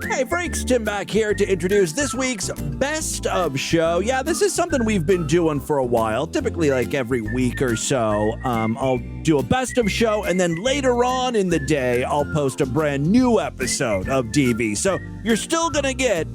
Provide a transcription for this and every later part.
Hey freaks, Tim back here to introduce this week's Best of Show. Yeah, this is something we've been doing for a while, typically like every week or so. I'll do a Best of Show, and then later on in the day, I'll post a brand new episode of DV. So you're still gonna get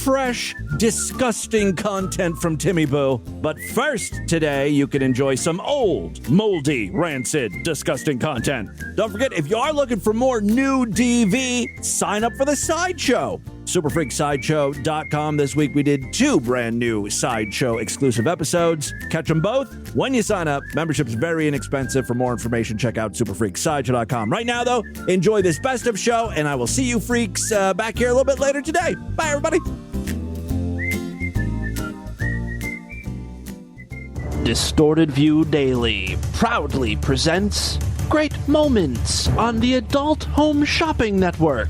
fresh, disgusting content from Timmy Boo. But first, today, you can enjoy some old, moldy, rancid, disgusting content. Don't forget, if you are looking for more new DV, sign up for the Sideshow. SuperFreakSideshow.com. This week, we did 2 brand new Sideshow exclusive episodes. Catch them both when you sign up. Membership's very inexpensive. For more information, check out SuperFreakSideshow.com. Right now, though, enjoy this Best of Show, and I will see you freaks back here a little bit later today. Bye, everybody. Distorted View Daily proudly presents Great Moments on the Adult Home Shopping Network.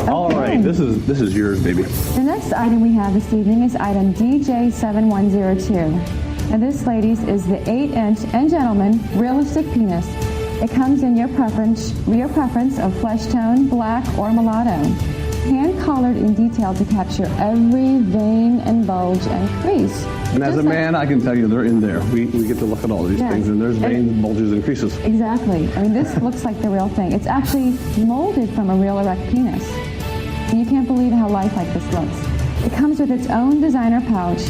All right, this is yours, baby. The next item we have this evening is item DJ7102. And this, ladies, is the 8-inch and gentleman realistic penis. It comes in your preference of flesh tone, black, or mulatto. Hand-colored in detail to capture every vein and bulge and crease. And as a man, I can tell you they're in there. We get to look at all these things, and there's veins, bulges, and creases. Exactly. I mean, this looks like the real thing. It's actually molded from a real erect penis. And you can't believe how lifelike this looks. It comes with its own designer pouch,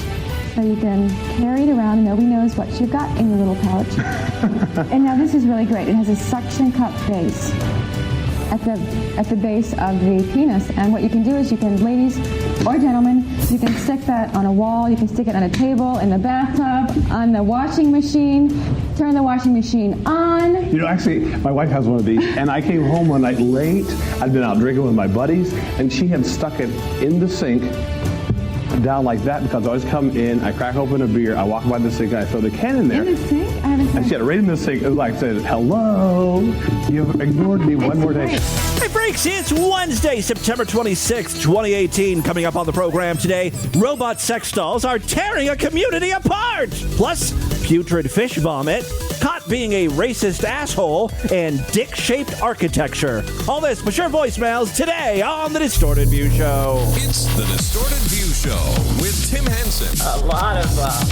so you can carry it around and nobody knows what you've got in your little pouch. And now this is really great. It has a suction cup base at the base of the penis, and what you can do is you can, ladies or gentlemen, you can stick that on a wall, you can stick it on a table, in the bathtub, on the washing machine, turn the washing machine on. You know, actually, my wife has one of these, and I came home one night late. I'd been out drinking with my buddies, and she had stuck it in the sink down like that, because I always come in, I crack open a beer, I walk by the sink, and I throw the can in there. In the sink? I haven't seen. And she had it right in the sink. It was like said, "Hello, you've ignored me one more day." Hey freaks, it's Wednesday, September 26th, 2018. Coming up on the program today, robot sex dolls are tearing a community apart. Plus, putrid fish vomit, caught being a racist asshole, and dick-shaped architecture. All this, but your voicemails today on The Distorted View Show. It's The Distorted View Show with Tim Henson. A lot of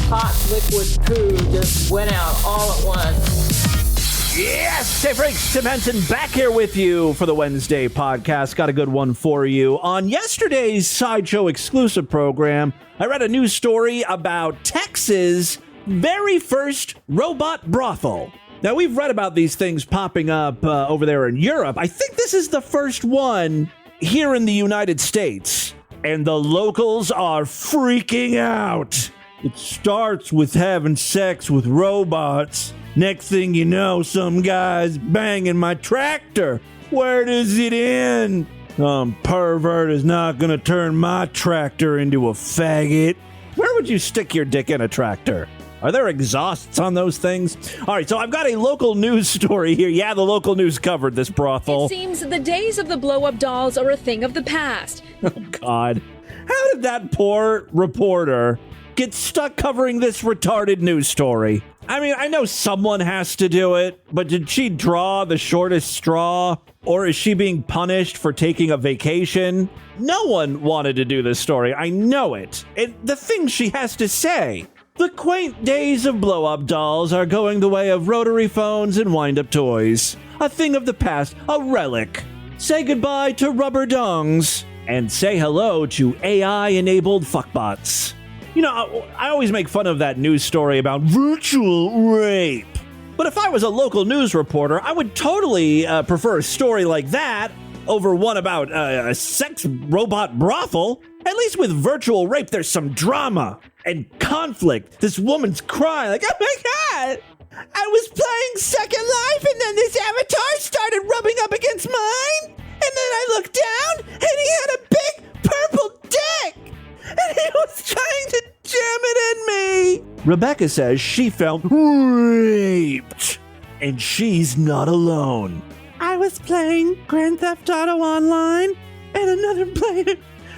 hot liquid poo just went out all at once. Yes! Hey freaks, Tim Henson back here with you for the Wednesday podcast. Got a good one for you. On yesterday's Sideshow exclusive program, I read a news story about Texas' very first robot brothel. Now, we've read about these things popping up over there in Europe. I think this is the first one here in the United States. And the locals are freaking out. It starts with having sex with robots. Next thing you know, some guy's banging my tractor. Where does it end? Some pervert is not gonna turn my tractor into a faggot. Where would you stick your dick in a tractor? Are there exhausts on those things? All right, so I've got a local news story here. Yeah, the local news covered this brothel. It seems the days of the blow-up dolls are a thing of the past. Oh, God. How did that poor reporter get stuck covering this retarded news story? I mean, I know someone has to do it, but did she draw the shortest straw? Or is she being punished for taking a vacation? No one wanted to do this story. I know it. And the things she has to say. The quaint days of blow-up dolls are going the way of rotary phones and wind-up toys. A thing of the past, a relic. Say goodbye to rubber dongs. And say hello to AI-enabled fuckbots. You know, I always make fun of that news story about virtual rape. But if I was a local news reporter, I would totally prefer a story like that over one about a sex robot brothel. At least with virtual rape, there's some drama and conflict. This woman's crying like, oh my God, I was playing Second Life and then this avatar started rubbing up against mine. And then I looked down and he had a big purple dick. And he was trying to jam it in me. Rebecca says she felt raped. And she's not alone. I was playing Grand Theft Auto Online and another player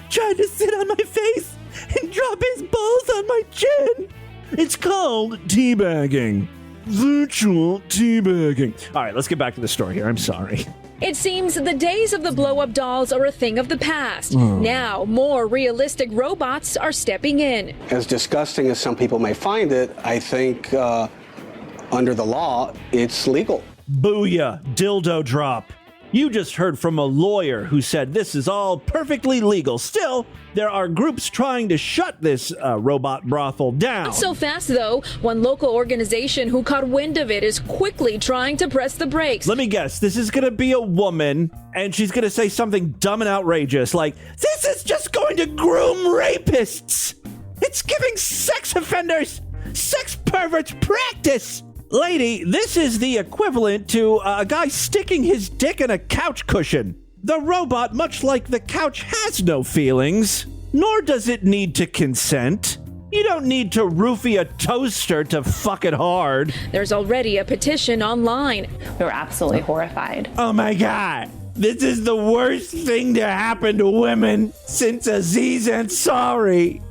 tried to sit on my face and drop his balls on my chin. It's called teabagging. Virtual teabagging. All right, let's get back to the story here. I'm sorry. It seems the days of the blow-up dolls are a thing of the past. Now, more realistic robots are stepping in. As disgusting as some people may find it, I think under the law, it's legal. Booyah, dildo drop. You just heard from a lawyer who said this is all perfectly legal. Still, there are groups trying to shut this robot brothel down. Not so fast, though. One local organization who caught wind of it is quickly trying to press the brakes. Let me guess, this is going to be a woman, and she's going to say something dumb and outrageous, like, this is just going to groom rapists. It's giving sex offenders, sex perverts practice. Lady, this is the equivalent to a guy sticking his dick in a couch cushion. The robot, much like the couch, has no feelings, nor does it need to consent. You don't need to roofie a toaster to fuck it hard. There's already a petition online. We were absolutely horrified. Oh my God. This is the worst thing to happen to women since Aziz Ansari.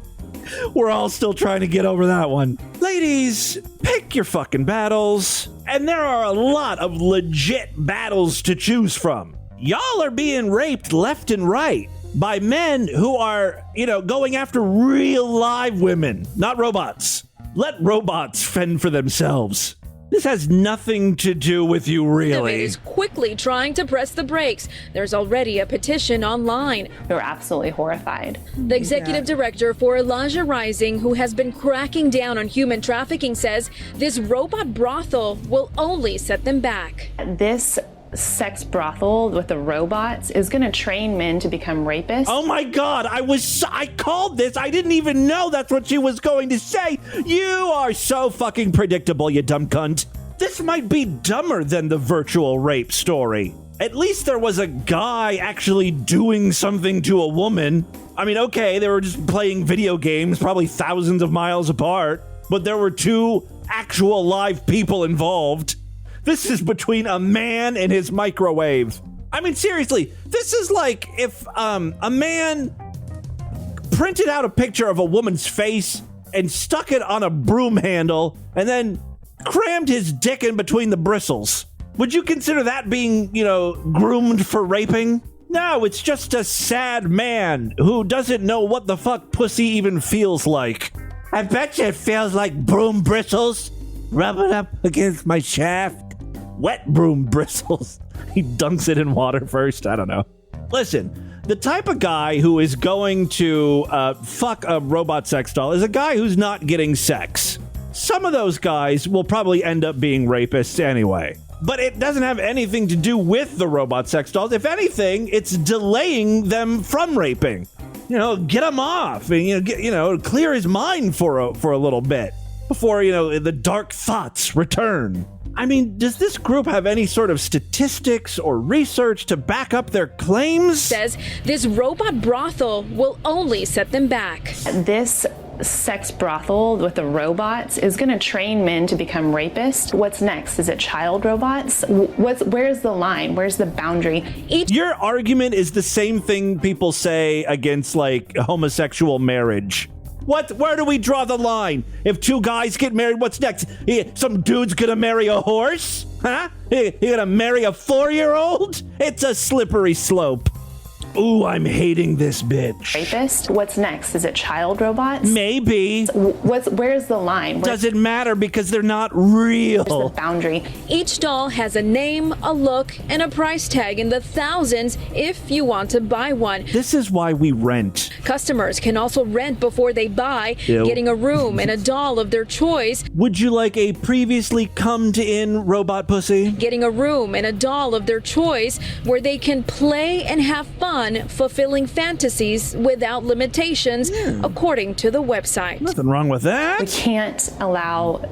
We're all still trying to get over that one. Ladies, pick your fucking battles. And there are a lot of legit battles to choose from. Y'all are being raped left and right by men who are, going after real live women, not robots. Let robots fend for themselves. This has nothing to do with you, really. Is quickly trying to press the brakes. There's already a petition online. We were absolutely horrified. The executive director for Elijah Rising, who has been cracking down on human trafficking, says this robot brothel will only set them back. This sex brothel with the robots is going to train men to become rapists. Oh my God, I called this. I didn't even know that's what she was going to say. You are so fucking predictable, you dumb cunt. This might be dumber than the virtual rape story. At least there was a guy actually doing something to a woman. I mean, okay, they were just playing video games, probably thousands of miles apart, but there were two actual live people involved. This is between a man and his microwave. I mean, seriously, this is like if a man printed out a picture of a woman's face and stuck it on a broom handle and then crammed his dick in between the bristles. Would you consider that being, groomed for raping? No, it's just a sad man who doesn't know what the fuck pussy even feels like. I bet you it feels like broom bristles. Rub it up against my shaft. Wet broom bristles. He dunks it in water first. I don't know. Listen, the type of guy who is going to fuck a robot sex doll is a guy who's not getting sex. Some of those guys will probably end up being rapists anyway. But it doesn't have anything to do with the robot sex dolls. If anything, it's delaying them from raping. Get him off and, clear his mind for a little bit before, the dark thoughts return. I mean, does this group have any sort of statistics or research to back up their claims? Says this robot brothel will only set them back. This sex brothel with the robots is going to train men to become rapists. What's next? Is it child robots? Where's the line? Where's the boundary? Your argument is the same thing people say against, like, homosexual marriage. Where do we draw the line? If two guys get married, what's next? Some dude's gonna marry a horse? Huh? You gonna marry a 4-year-old? It's a slippery slope. Ooh, I'm hating this bitch. Rapist? What's next? Is it child robots? Maybe. Where's the line? Doesn't matter because they're not real. Where's the boundary? Each doll has a name, a look, and a price tag in the thousands if you want to buy one. This is why we rent. Customers can also rent before they buy, Ew. getting a room and a doll of their choice. Would you like a previously come-to-in robot pussy? Getting a room and a doll of their choice where they can play and have fun, fulfilling fantasies without limitations, according to the website. Nothing wrong with that. We can't allow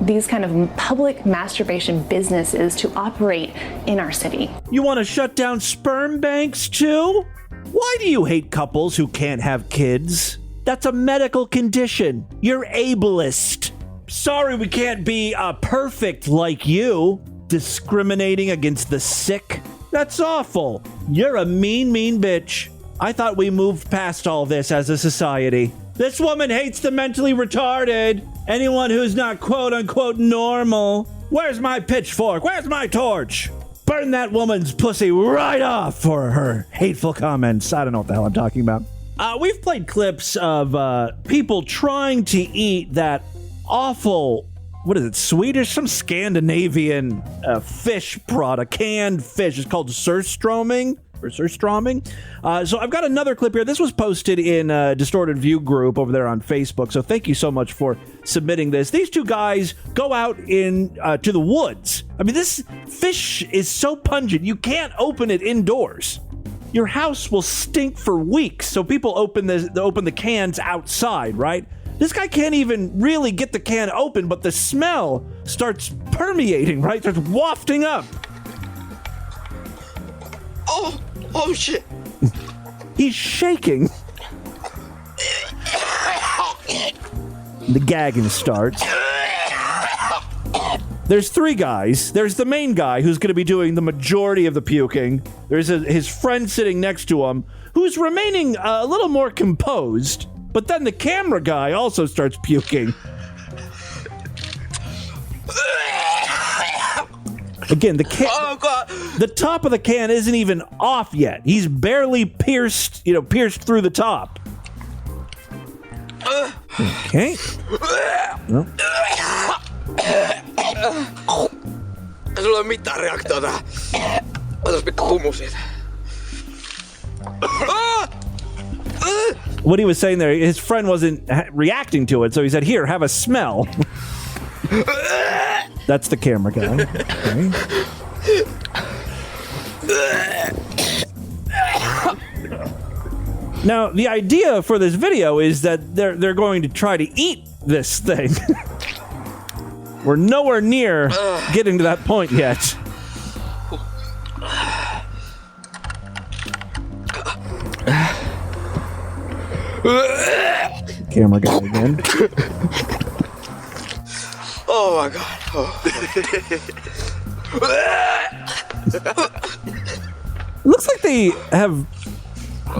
these kind of public masturbation businesses to operate in our city. You want to shut down sperm banks too? Why do you hate couples who can't have kids? That's a medical condition. You're ableist. Sorry we can't be perfect like you. Discriminating against the sick? That's awful. You're a mean, mean bitch. I thought we moved past all this as a society. This woman hates the mentally retarded. Anyone who's not quote-unquote normal. Where's my pitchfork? Where's my torch? burn that woman's pussy right off for her hateful comments. I don't know what the hell I'm talking about. We've played clips of people trying to eat that awful, what is it, Swedish? Some Scandinavian fish product, canned fish. It's called surströmming. So I've got another clip here. This was posted in Distorted View group over there on Facebook. So thank you so much for submitting this. These two guys go out to the woods. I mean, this fish is so pungent, you can't open it indoors. Your house will stink for weeks. So people open the cans outside, right? This guy can't even really get the can open, but the smell starts permeating, right? Starts wafting up. Oh shit. He's shaking. The gagging starts. There's three guys. There's the main guy who's going to be doing the majority of the puking. There's his friend sitting next to him who's remaining a little more composed. But then the camera guy also starts puking. Again, the top of the can isn't even off yet. He's barely pierced through the top. Okay. No. Sulla ei ole mitään reaktiota. Otas vittu humu siitä. What he was saying there, his friend wasn't reacting to it, so he said, "Here, have a smell." That's the camera guy. Okay. Now, the idea for this video is that they're going to try to eat this thing. We're nowhere near getting to that point yet. Camera guy again. Oh my god. Looks like they have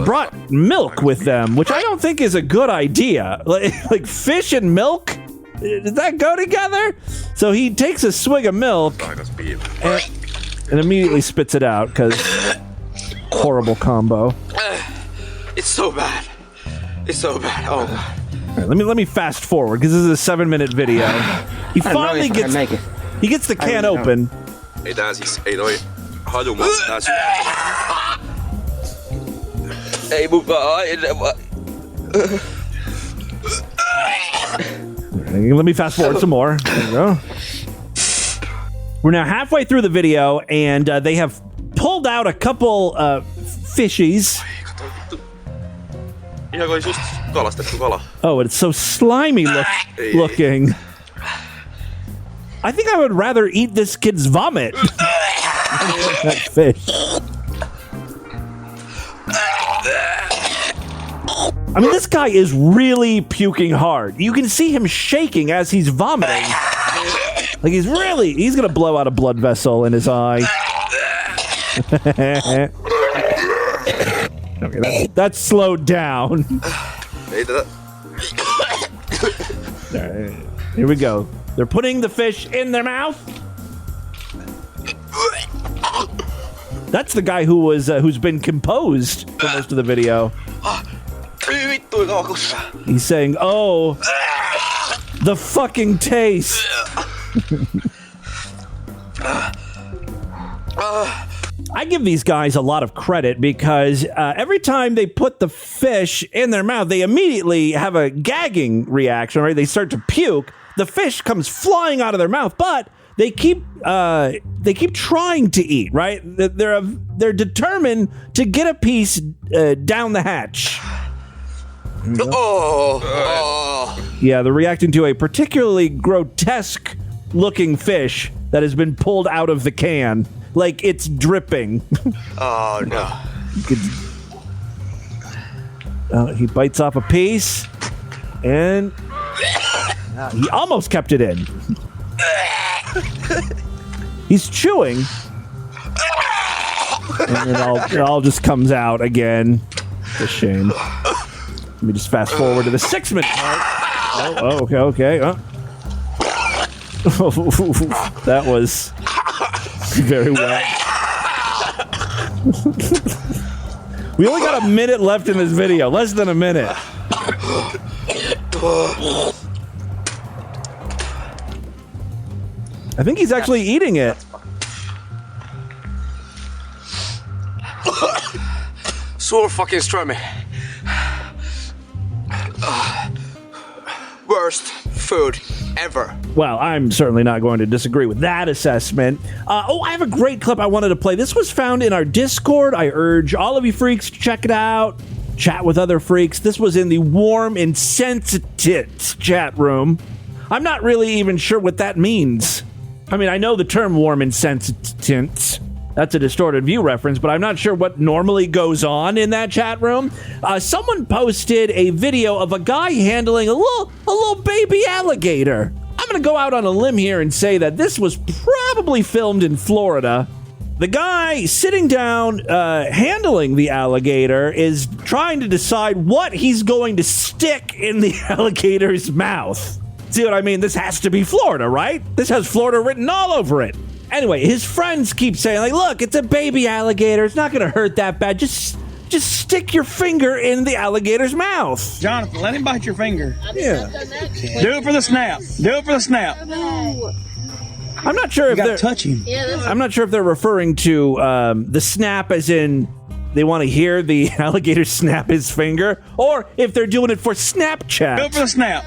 brought milk with them, which I don't think is a good idea. Like fish and milk? Does that go together? So he takes a swig of milk and immediately spits it out because horrible combo. It's so bad. It's so bad. Oh god. Right, let me fast forward because this is a 7-minute video. He finally gets the can open. Ei tää siis ei noi haju tää ei mukaan. Let me fast forward some more. There you go. We're now halfway through the video, and they have pulled out a couple fishies. Ihan kuin just kalastettu kala. Oh, it's so slimy looking. I think I would rather eat this kid's vomit. That fish. I mean, this guy is really puking hard. You can see him shaking as he's vomiting. Like he's gonna blow out a blood vessel in his eye. Okay, that's slowed down. Right, here we go. They're putting the fish in their mouth. That's the guy who's been composed for most of the video. He's saying, "Oh, the fucking taste." I give these guys a lot of credit because every time they put the fish in their mouth, they immediately have a gagging reaction, right? They start to puke. The fish comes flying out of their mouth, but they keep trying to eat, right? They're determined to get a piece down the hatch. Yeah, they're reacting to a particularly grotesque looking fish that has been pulled out of the can. Like it's dripping. Oh no. He bites off a piece and he almost kept it in. He's chewing. And it all just comes out again. It's a shame. Let me just fast forward to the 6-minute part. Okay. That was very wet. We only got a minute left in this video. Less than a minute. I think he's actually eating it. So fucking stormy. Worst food ever. Well, I'm certainly not going to disagree with that assessment. I have a great clip I wanted to play. This was found in our Discord. I urge all of you freaks to check it out. Chat with other freaks. This was in the Warm Insensitits chat room. I'm not really even sure what that means. I mean, I know the term Warm Insensitits. That's a Distorted View reference, but I'm not sure what normally goes on in that chat room. Someone posted a video of a guy handling a little baby alligator. I'm going to go out on a limb here and say that this was probably filmed in Florida. The guy sitting down, handling the alligator, is trying to decide what he's going to stick in the alligator's mouth. See what I mean? This has to be Florida, right? This has Florida written all over it. Anyway, his friends keep saying, like, look, it's a baby alligator. It's not going to hurt that bad. Just stick your finger in the alligator's mouth. Jonathan, let him bite your finger. Yeah. Do it for the snap. Do it for the snap. I'm not sure if they're touch him. I'm not sure if they're referring to the snap as in they want to hear the alligator snap his finger, or if they're doing it for Snapchat. Do it for the snap.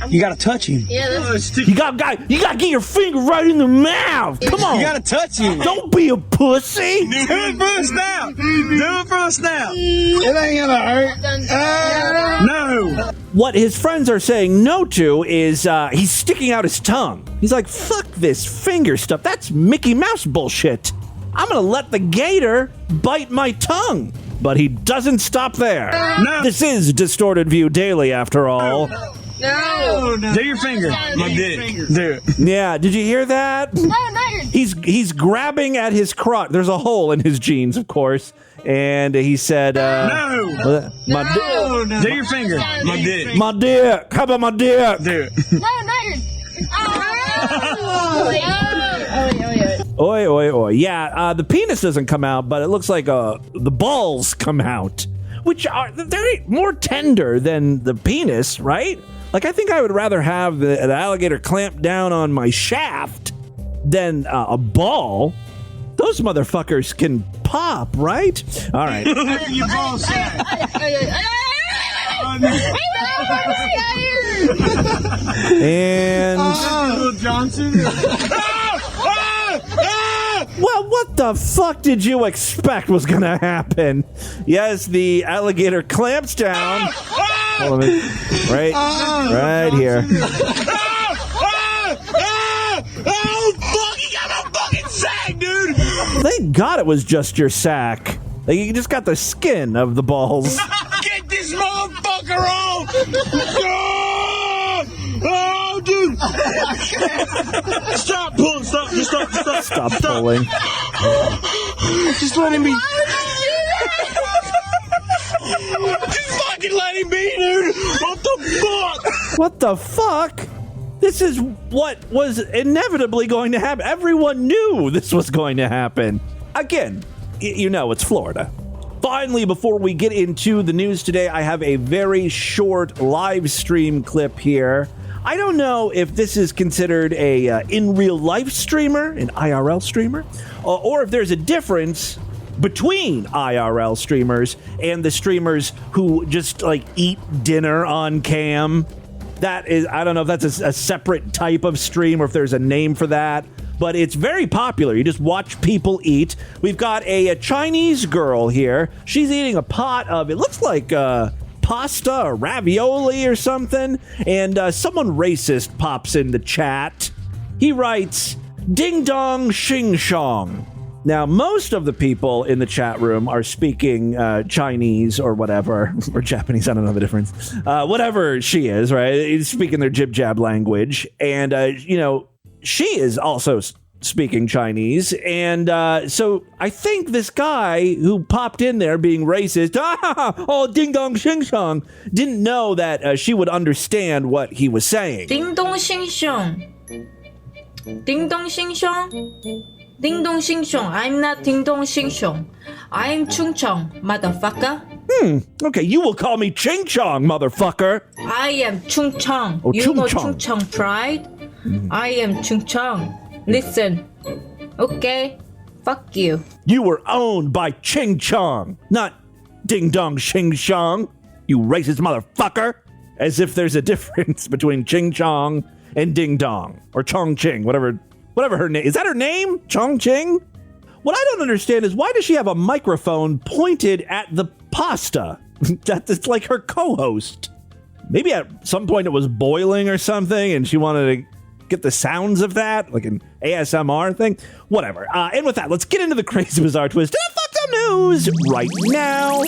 You gotta touch him. You gotta get your finger right in the mouth. Come on. You gotta touch him. Don't be a pussy. Do it for the snap. Do it for the snap. It ain't gonna hurt. No. What his friends are saying no to is he's sticking out his tongue. He's like, fuck this finger stuff. That's Mickey Mouse bullshit. I'm gonna let the gator bite my tongue. But he doesn't stop there. No. This is Distorted View Daily, after all. No. Do your finger. My dick. Do it. Yeah, did you hear that? No, not your... He's grabbing at his crotch. There's a hole in his jeans, of course. And he said, No. My Do your finger. My dick. My dick. How about my dick? Do it. No, not your... Oi, oi, oi. Yeah, the penis doesn't come out, but it looks like the balls come out. Which they're more tender than the penis, right? Like, I think I would rather have the alligator clamp down on my shaft than a ball. Those motherfuckers can pop, right? All right. Your ball sack. And Johnson. Well, what the fuck did you expect was gonna happen? Yes, the alligator clamps down. Hold on, right here. Oh, fuck, you got my fucking sack, dude. Thank God it was just your sack. Like, you just got the skin of the balls. Get this motherfucker off! Oh, dude! Stop pulling! Stop Pulling. Just let him be. Just fucking let him be, dude! What the fuck? What the fuck? This is what was inevitably going to happen. Everyone knew this was going to happen. Again, you know it's Florida. Finally, before we get into the news today, I have a very short live stream clip here. I don't know if this is considered a in real life streamer, an IRL streamer, or if there's a difference between IRL streamers and the streamers who just like eat dinner on cam. That is, I don't know if that's a separate type of stream or if there's a name for that, but it's very popular. You just watch people eat. We've got a Chinese girl here. She's eating a pot of, it looks like pasta or ravioli or something, and someone racist pops in the chat. He writes, "Ding dong shing shong." Now, most of the people in the chat room are speaking Chinese or whatever, or Japanese, I don't know the difference. Whatever she is, right? He's speaking their jib-jab language. And, she is also speaking Chinese. And so I think this guy who popped in there being racist, ding dong shing shong, didn't know that she would understand what he was saying. Ding dong shing shong. Ding dong shing shong. Ding dong xing xiong. I'm not ding dong xing xiong. I'm Chung Chong, motherfucker. Okay, you will call me Ching Chong, motherfucker. I am Chung Chong. Oh, You Chung know Chong. Chung Chong Pride? I am Chung Chong. Listen. Okay? Fuck you. You were owned by Ching Chong, not Ding Dong Xing Shong, you racist motherfucker. As if there's a difference between Ching Chong and Ding Dong, or Chong Ching, whatever her name. Is that her name? Chong Ching? What I don't understand is why does she have a microphone pointed at the pasta? That's like her co-host. Maybe at some point it was boiling or something and she wanted to get the sounds of that, like an ASMR thing. Whatever. And with that, let's get into the crazy bizarre twist and fucked up news right now.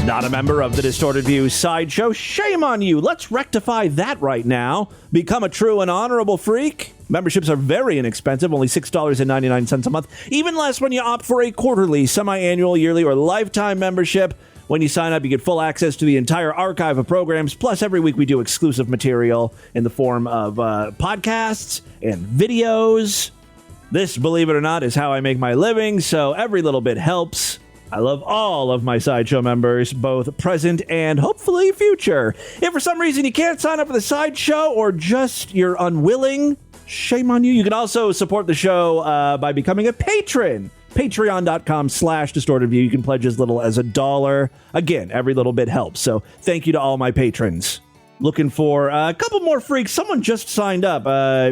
Not a member of the Distorted View Sideshow? Shame on you. Let's rectify that right now. Become a true and honorable freak. Memberships are very inexpensive, only $6.99 a month. Even less when you opt for a quarterly, semi-annual, yearly, or lifetime membership. When you sign up, you get full access to the entire archive of programs. Plus, every week we do exclusive material in the form of podcasts and videos. This, believe it or not, is how I make my living, so every little bit helps. I love all of my Sideshow members, both present and hopefully future. If for some reason you can't sign up for the Sideshow or just you're unwilling, shame on you. You can also support the show by becoming a patron. Patreon.com/DistortedView. You can pledge as little as $1. Again, every little bit helps. So thank you to all my patrons. Looking for a couple more freaks. Someone just signed up,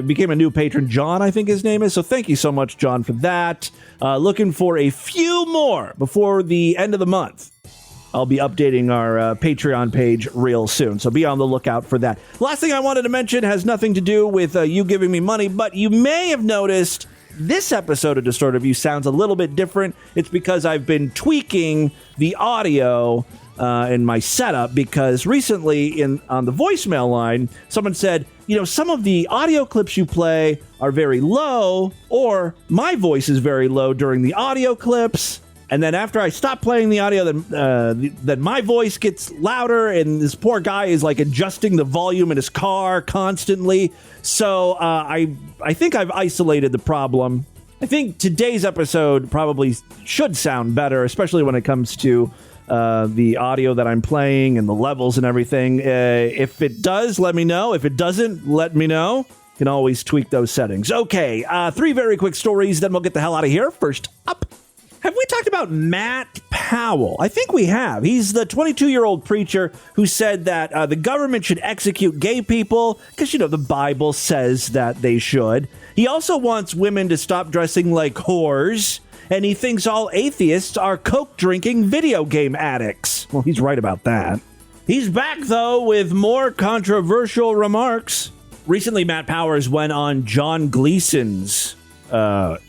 became a new patron. John, I think his name is. So thank you so much, John, for that. Looking for a few more before the end of the month. I'll be updating our Patreon page real soon, so be on the lookout for that. Last thing I wanted to mention has nothing to do with you giving me money, but you may have noticed this episode of Distorted View sounds a little bit different. It's because I've been tweaking the audio in my setup, because recently on the voicemail line, someone said, some of the audio clips you play are very low, or my voice is very low during the audio clips. And then after I stop playing the audio, then my voice gets louder, and this poor guy is like adjusting the volume in his car constantly. So I think I've isolated the problem. I think today's episode probably should sound better, especially when it comes to the audio that I'm playing and the levels and everything. If it does, let me know. If it doesn't, let me know. You can always tweak those settings. Okay, 3 very quick stories, then we'll get the hell out of here. First up, have we talked about Matt Powell? I think we have. He's the 22-year-old preacher who said that the government should execute gay people because, the Bible says that they should. He also wants women to stop dressing like whores, and he thinks all atheists are coke-drinking video game addicts. Well, he's right about that. He's back, though, with more controversial remarks. Recently, Matt Powers went on John Gleason's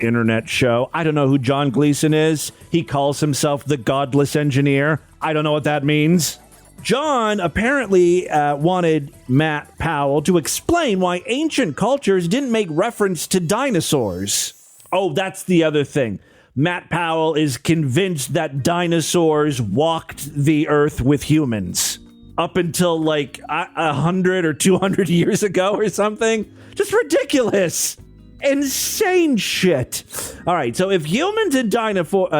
internet show. I don't know who John Gleason is. He calls himself the Godless Engineer. I don't know what that means. John apparently wanted Matt Powell to explain why ancient cultures didn't make reference to dinosaurs. Oh, that's the other thing. Matt Powell is convinced that dinosaurs walked the earth with humans up until like 100 or 200 years ago or something. Just ridiculous. Insane shit. All right, so if humans and dinosaurs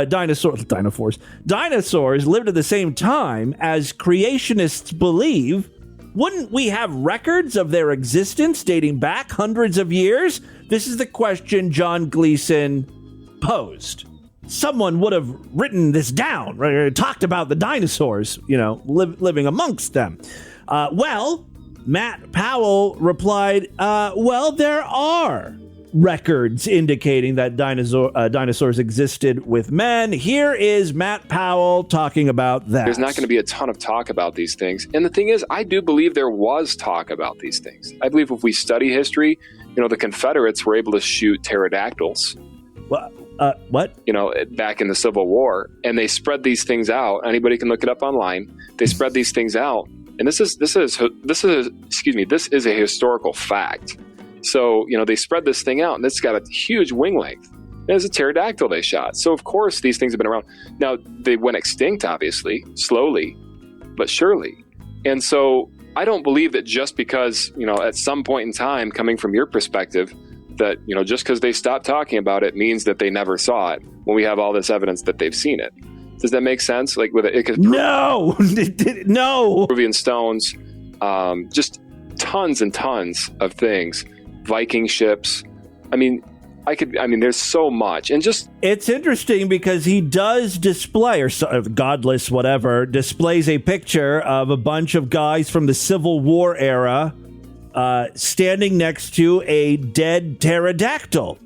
lived at the same time as creationists believe, wouldn't we have records of their existence dating back hundreds of years? This is the question John Gleason posed. Someone would have written this down, right? Talked about the dinosaurs, living amongst them. Well, Matt Powell replied, well, there are records indicating that dinosaurs existed with men. Here is Matt Powell talking about that. There's not going to be a ton of talk about these things. And the thing is, I do believe there was talk about these things. I believe if we study history, the Confederates were able to shoot pterodactyls. What? Back in the Civil War. And they spread these things out. Anybody can look it up online. They spread these things out. And this is a historical fact. So, they spread this thing out, and it's got a huge wing length. It's a pterodactyl they shot. So, of course, these things have been around. Now, they went extinct, obviously, slowly, but surely. And so I don't believe that just because, at some point in time, coming from your perspective, that, just because they stopped talking about it means that they never saw it when we have all this evidence that they've seen it. Does that make sense? Like with it? No, no. Peruvian stones, just tons and tons of things. Viking ships. There's so much. And just... It's interesting because he does display, or godless whatever, displays a picture of a bunch of guys from the Civil War era standing next to a dead pterodactyl.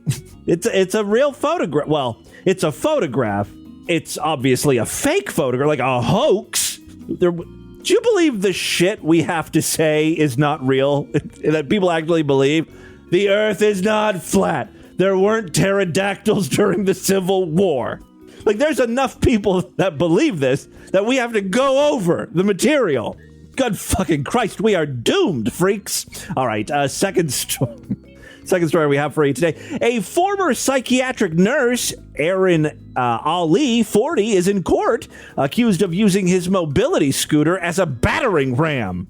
It's a real photograph. Well, it's a photograph. It's obviously a fake photograph, like a hoax. Do you believe the shit we have to say is not real? That people actually believe? The earth is not flat. There weren't pterodactyls during the Civil War. Like, there's enough people that believe this that we have to go over the material. God fucking Christ, we are doomed, freaks. All right, second story we have for you today. A former psychiatric nurse, Aaron Ali, 40, is in court accused of using his mobility scooter as a battering ram.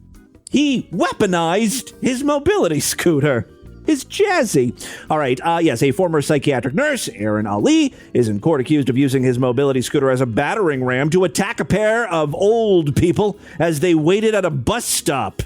He weaponized his mobility scooter. Is jazzy. All right. Yes, a former psychiatric nurse, Aaron Ali, is in court accused of using his mobility scooter as a battering ram to attack a pair of old people as they waited at a bus stop.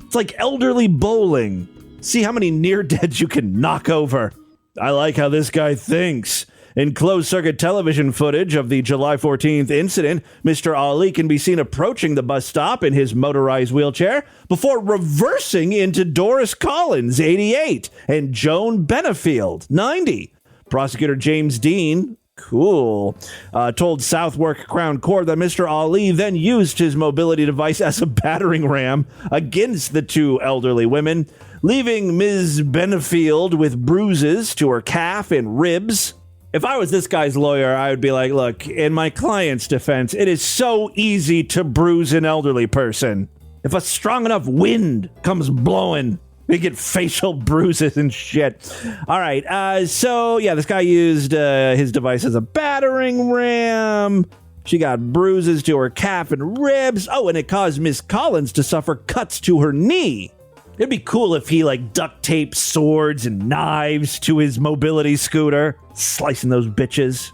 It's like elderly bowling. See how many near-deads you can knock over. I like how this guy thinks. In closed-circuit television footage of the July 14th incident, Mr. Ali can be seen approaching the bus stop in his motorized wheelchair before reversing into Doris Collins, 88, and Joan Benefield, 90. Prosecutor James Dean, told Southwark Crown Court that Mr. Ali then used his mobility device as a battering ram against the two elderly women, leaving Ms. Benefield with bruises to her calf and ribs. If I was this guy's lawyer, I would be like, look, in my client's defense, it is so easy to bruise an elderly person. If a strong enough wind comes blowing, they get facial bruises and shit. All right. This guy used his device as a battering ram. She got bruises to her calf and ribs. Oh, and it caused Miss Collins to suffer cuts to her knee. It'd be cool if he duct taped swords and knives to his mobility scooter, slicing those bitches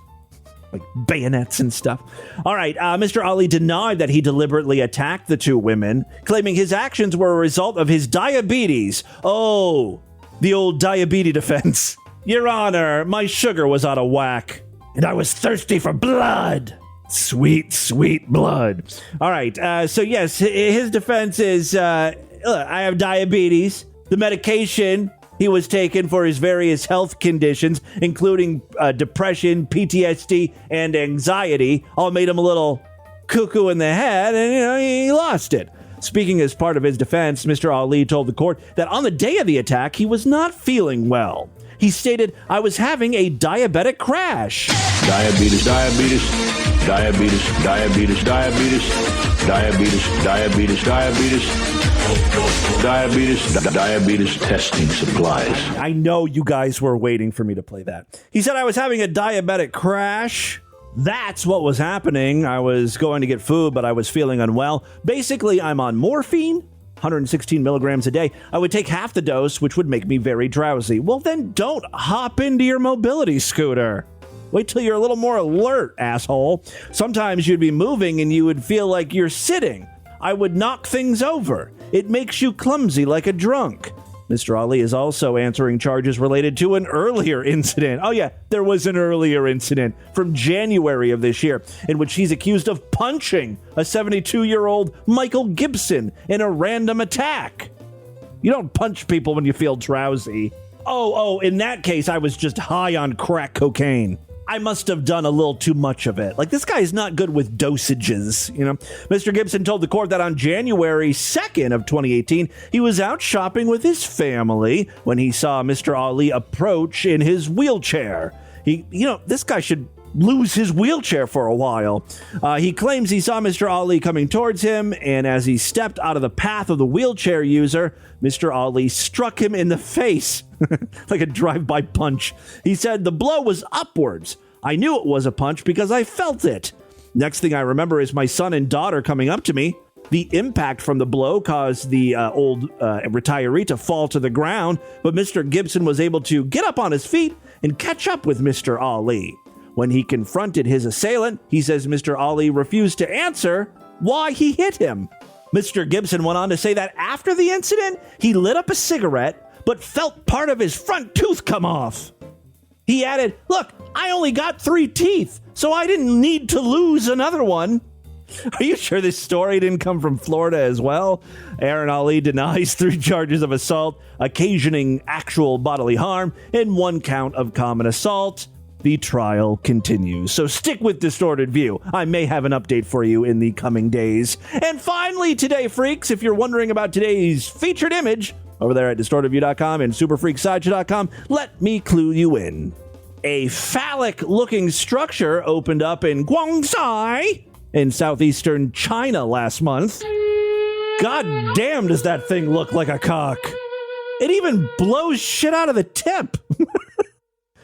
like bayonets and stuff. All right, Mr. Ali denied that he deliberately attacked the two women, claiming his actions were a result of his diabetes. Oh, the old diabetes defense. Your Honor, my sugar was out of whack, and I was thirsty for blood. Sweet, sweet blood. All right, yes, his defense is... I have diabetes. The medication he was taking for his various health conditions, including depression, PTSD, and anxiety, all made him a little cuckoo in the head, and he lost it. Speaking as part of his defense, Mr. Ali told the court that on the day of the attack, he was not feeling well. He stated, "I was having a diabetic crash." Diabetes, diabetes, diabetes, diabetes, diabetes, diabetes, diabetes, diabetes, diabetes testing supplies. I know you guys were waiting for me to play that. He said, "I was having a diabetic crash." That's what was happening. I was going to get food, but I was feeling unwell. Basically, I'm on morphine, 116 milligrams a day. I would take half the dose, which would make me very drowsy. Well, then don't hop into your mobility scooter. Wait till you're a little more alert, asshole. Sometimes you'd be moving and you would feel like you're sitting. I would knock things over. It makes you clumsy like a drunk. Mr. Ali is also answering charges related to an earlier incident. Oh yeah, there was an earlier incident from January of this year in which he's accused of punching a 72-year-old Michael Gibson in a random attack. You don't punch people when you feel drowsy. Oh, in that case, I was just high on crack cocaine. I must have done a little too much of it. Like, this guy's not good with dosages, you know? Mr. Gibson told the court that on January 2nd of 2018, he was out shopping with his family when he saw Mr. Ali approach in his wheelchair. This guy should lose his wheelchair for a while. He claims he saw Mr. Ali coming towards him, and as he stepped out of the path of the wheelchair user, Mr. Ali struck him in the face like a drive-by punch. He said the blow was upwards. I knew it was a punch because I felt it. Next thing I remember is my son and daughter coming up to me. The impact from the blow caused the old retiree to fall to the ground, but Mr. Gibson was able to get up on his feet and catch up with Mr. Ali. When he confronted his assailant, he says Mr. Ali refused to answer why he hit him. Mr. Gibson went on to say that after the incident, he lit up a cigarette, but felt part of his front tooth come off. He added, "Look, I only got 3 teeth, so I didn't need to lose another one." Are you sure this story didn't come from Florida as well? Aaron Ali denies 3 charges of assault, occasioning actual bodily harm, and 1 count of common assault. The trial continues. So stick with Distorted View. I may have an update for you in the coming days. And finally today, freaks, if you're wondering about today's featured image, over there at DistortedView.com and SuperFreakSideshow.com, let me clue you in. A phallic-looking structure opened up in Guangzhou in southeastern China last month. God damn, does that thing look like a cock. It even blows shit out of the tip.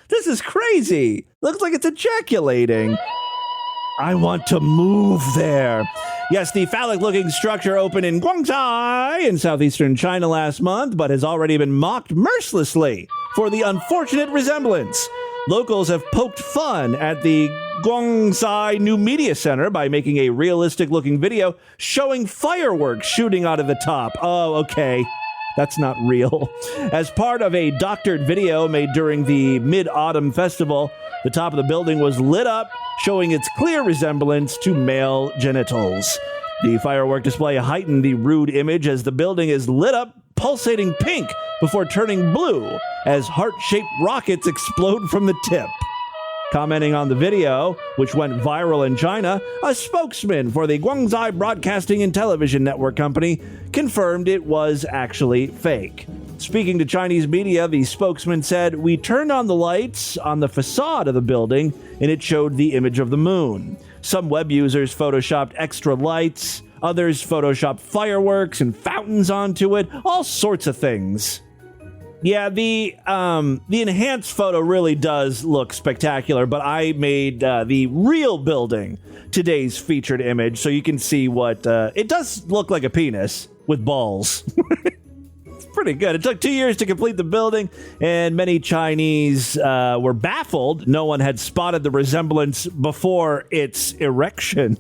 This is crazy. Looks like it's ejaculating. I want to move there. Yes, the phallic-looking structure opened in Guangzhou in southeastern China last month, but has already been mocked mercilessly for the unfortunate resemblance. Locals have poked fun at the Guangzhou New Media Center by making a realistic-looking video showing fireworks shooting out of the top. Oh, okay. That's not real. As part of a doctored video made during the Mid-Autumn Festival, the top of the building was lit up, showing its clear resemblance to male genitals. The firework display heightened the rude image as the building is lit up, pulsating pink before turning blue as heart-shaped rockets explode from the tip. Commenting on the video, which went viral in China, a spokesman for the Guangzhou Broadcasting and Television Network Company confirmed it was actually fake. Speaking to Chinese media, the spokesman said, "We turned on the lights on the facade of the building, and it showed the image of the moon. Some web users photoshopped extra lights, others photoshopped fireworks and fountains onto it, all sorts of things." Yeah, the enhanced photo really does look spectacular, but I made the real building today's featured image, so you can see what it does look like a penis with balls. It's pretty good. It took 2 years to complete the building, and many Chinese were baffled. No one had spotted the resemblance before its erection.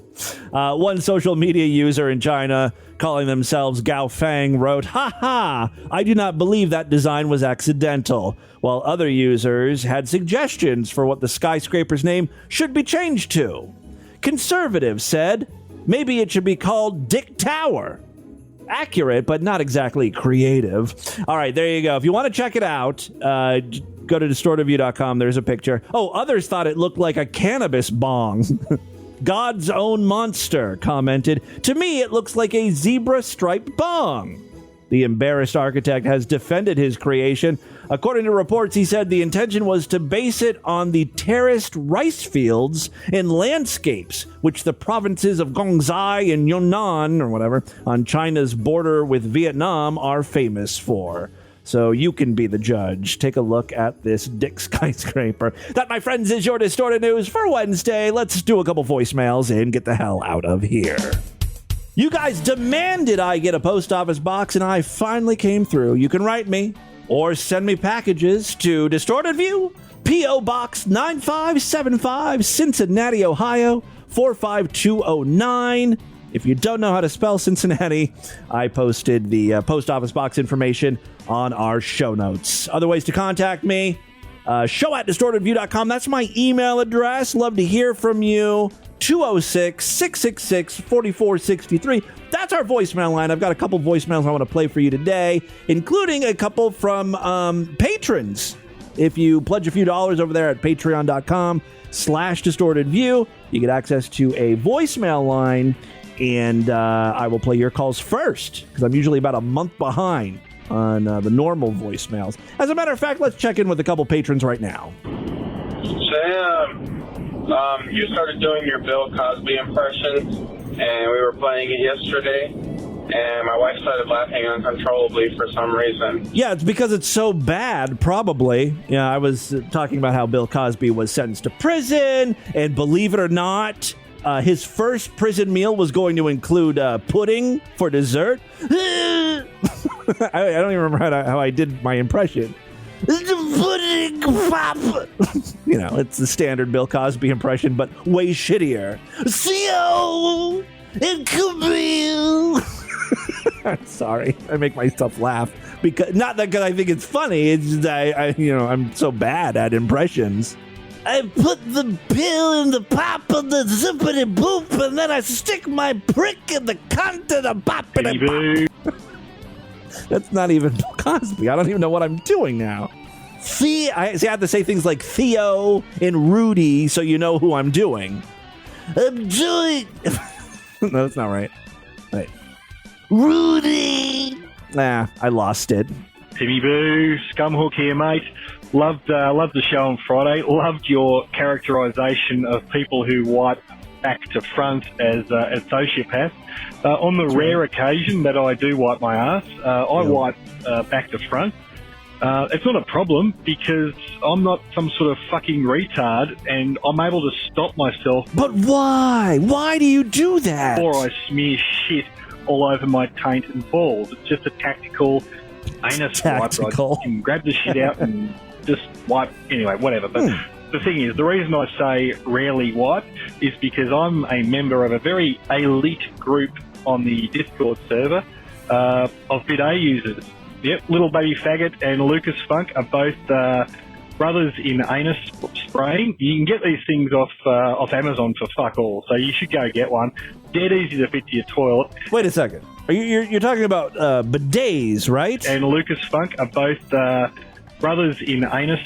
One social media user in China, calling themselves Gao Fang, wrote, "Ha ha, I do not believe that design was accidental," while other users had suggestions for what the skyscraper's name should be changed to. Conservatives said, maybe it should be called Dick Tower. Accurate, but not exactly creative. All right, there you go. If you want to check it out, go to DistortedView.com. There's a picture. Oh, others thought it looked like a cannabis bong. God's Own Monster commented, "To me, it looks like a zebra-striped bong." The embarrassed architect has defended his creation. According to reports, he said the intention was to base it on the terraced rice fields and landscapes, which the provinces of Guangxi and Yunnan, or whatever, on China's border with Vietnam are famous for. So you can be the judge. Take a look at this dick skyscraper. That, my friends, is your Distorted News for Wednesday. Let's do a couple voicemails and get the hell out of here. You guys demanded I get a post office box, and I finally came through. You can write me or send me packages to Distorted View, P.O. Box 9575, Cincinnati, Ohio, 45209. If you don't know how to spell Cincinnati, I posted the post office box information on our show notes. Other ways to contact me, show@distortedview.com. That's my email address. Love to hear from you. 206-666-4463. That's our voicemail line. I've got a couple voicemails I want to play for you today, including a couple from patrons. If you pledge a few dollars over there at patreon.com/distortedview, you get access to a voicemail line, and I will play your calls first, because I'm usually about a month behind on the normal voicemails. As a matter of fact, let's check in with a couple patrons right now. Sam, you started doing your Bill Cosby impressions, and we were playing it yesterday, and my wife started laughing uncontrollably for some reason. Yeah, it's because it's so bad, probably. Yeah, I was talking about how Bill Cosby was sentenced to prison, and believe it or not, his first prison meal was going to include pudding for dessert. I don't even remember how I did my impression. Pudding pop. You know, it's the standard Bill Cosby impression, but way shittier. Theo, it could be. I'm sorry, I make myself laugh because not that because I think it's funny. It's just I'm so bad at impressions. I put the pill in the pop of the zippity boop, and then I stick my prick in the cunt of the boppity pop. That's not even Cosby. I don't even know what I'm doing now. I have to say things like Theo and Rudy so you know who I'm doing. I'm doing... No, that's not right. Wait. Rudy! Nah, I lost it. Timmy Boo, Scumhook here, mate. Loved the show on Friday. Loved your characterisation of people who wipe back to front as sociopaths. On the rare occasion that I do wipe my ass, I wipe back to front. It's not a problem because I'm not some sort of fucking retard and I'm able to stop myself. But why? Why do you do that? Before I smear shit all over my taint and balls. It's just a tactical anus wipe. I can grab the shit out and just wipe. Anyway, whatever. But the thing is, the reason I say rarely wipe is because I'm a member of a very elite group on the Discord server of bidet users. Yep, Little Baby Faggot and Lucas Funk are both brothers in anus spraying. You can get these things off Amazon for fuck all, so you should go get one. Dead easy to fit to your toilet. Wait a second. You're talking about bidets, right? And Lucas Funk are both brothers in anus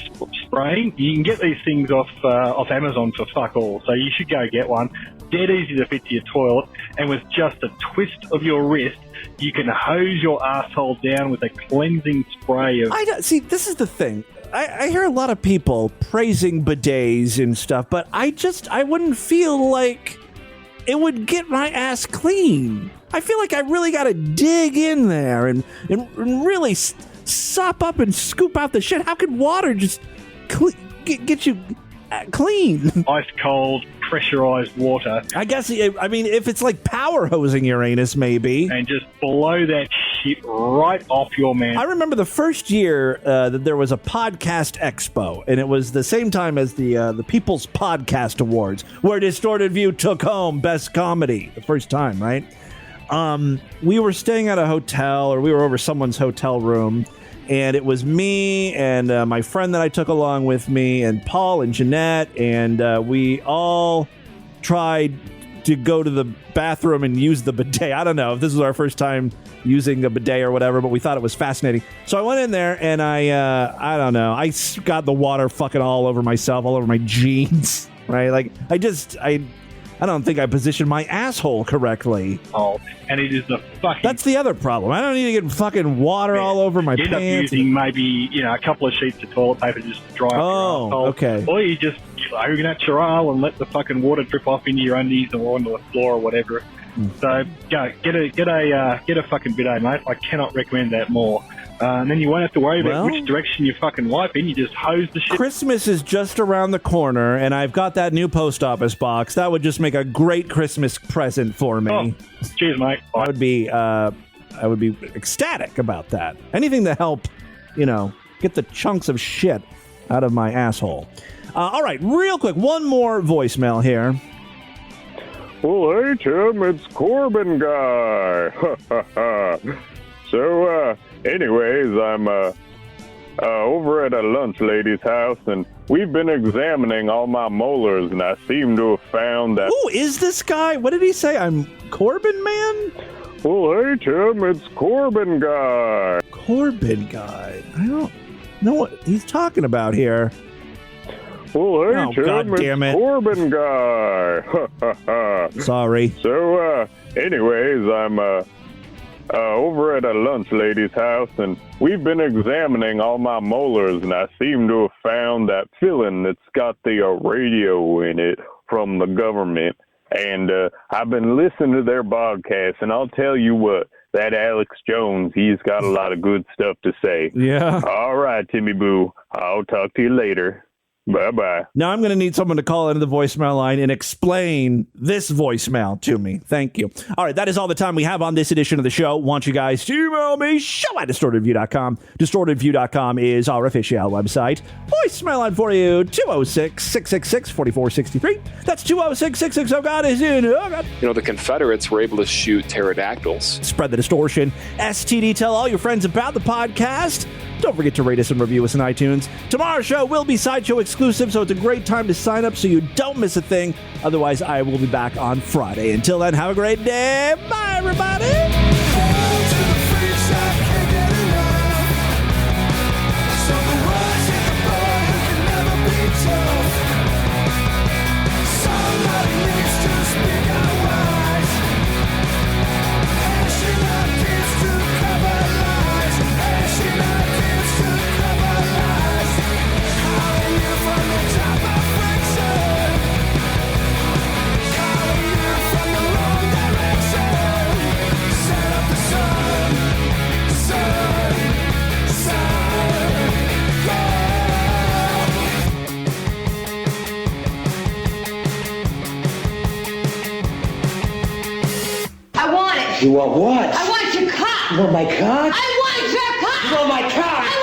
spraying. You can get these things off Amazon for fuck all, so you should go get one. Dead easy to fit to your toilet, and with just a twist of your wrist, you can hose your asshole down with a cleansing spray of... See, this is the thing. I hear a lot of people praising bidets and stuff, but I wouldn't feel like it would get my ass clean. I feel like I really got to dig in there and really sop up and scoop out the shit. How could water just get you clean? Ice cold, pressurized water. I guess, I mean, if it's like power hosing your anus, maybe. And just blow that shit right off your man. I remember the first year that there was a podcast expo, and it was the same time as the People's Podcast Awards, where Distorted View took home Best Comedy the first time, right? We were staying at a hotel, or we were over someone's hotel room, and it was me and my friend that I took along with me and Paul and Jeanette, and we all tried to go to the bathroom and use the bidet. I don't know if this was our first time using a bidet or whatever, but we thought it was fascinating. So I went in there and I don't know, I got the water fucking all over myself, all over my jeans, right? Like, I don't think I positioned my asshole correctly. Oh, and it is the fucking... That's the other problem. I don't need to get fucking water all over my pants. You end up using maybe, a couple of sheets of toilet paper just to dry up your asshole. Okay. Or you just au natural and let the fucking water drip off into your undies or onto the floor or whatever. So, get a fucking bidet, mate. I cannot recommend that more. And then you won't have to worry about which direction you fucking wipe in. You just hose the shit. Christmas is just around the corner, and I've got that new post office box. That would just make a great Christmas present for me. Oh, cheers, mate. I would be ecstatic about that. Anything to help, get the chunks of shit out of my asshole. All right, real quick, one more voicemail here. Well, hey, Tim, it's Corbin Guy. So, anyways, I'm over at a lunch lady's house, and we've been examining all my molars, and I seem to have found that... Who is this guy? What did he say? I'm Corbin Man? Well, hey, Tim, it's Corbin Guy. Corbin Guy? I don't know what he's talking about here. Well, hey, Tim, it's Corbin Guy. Sorry. So, anyways, I'm over at a lunch lady's house, and we've been examining all my molars, and I seem to have found that filling that's got the radio in it from the government. And I've been listening to their podcast, and I'll tell you what, that Alex Jones, he's got a lot of good stuff to say. Yeah. All right, Timmy Boo. I'll talk to you later. Bye-bye. Now I'm going to need someone to call into the voicemail line and explain this voicemail to me. Thank you. All right, that is all the time we have on this edition of the show. Want you guys to email me, show@distortedview.com. Distortedview.com is our official website. Voicemail line for you, 206-666-4463. That's 206-660. Oh, God, is in. Oh, God. You know, the Confederates were able to shoot pterodactyls. Spread the distortion. STD, tell all your friends about the podcast. Don't forget to rate us and review us on iTunes. Tomorrow's show will be Sideshow exclusive, so it's a great time to sign up so you don't miss a thing. Otherwise, I will be back on Friday. Until then, have a great day. Bye, everybody. You want what? I want your cock! You want my cock? I want your cock! You want my cock? I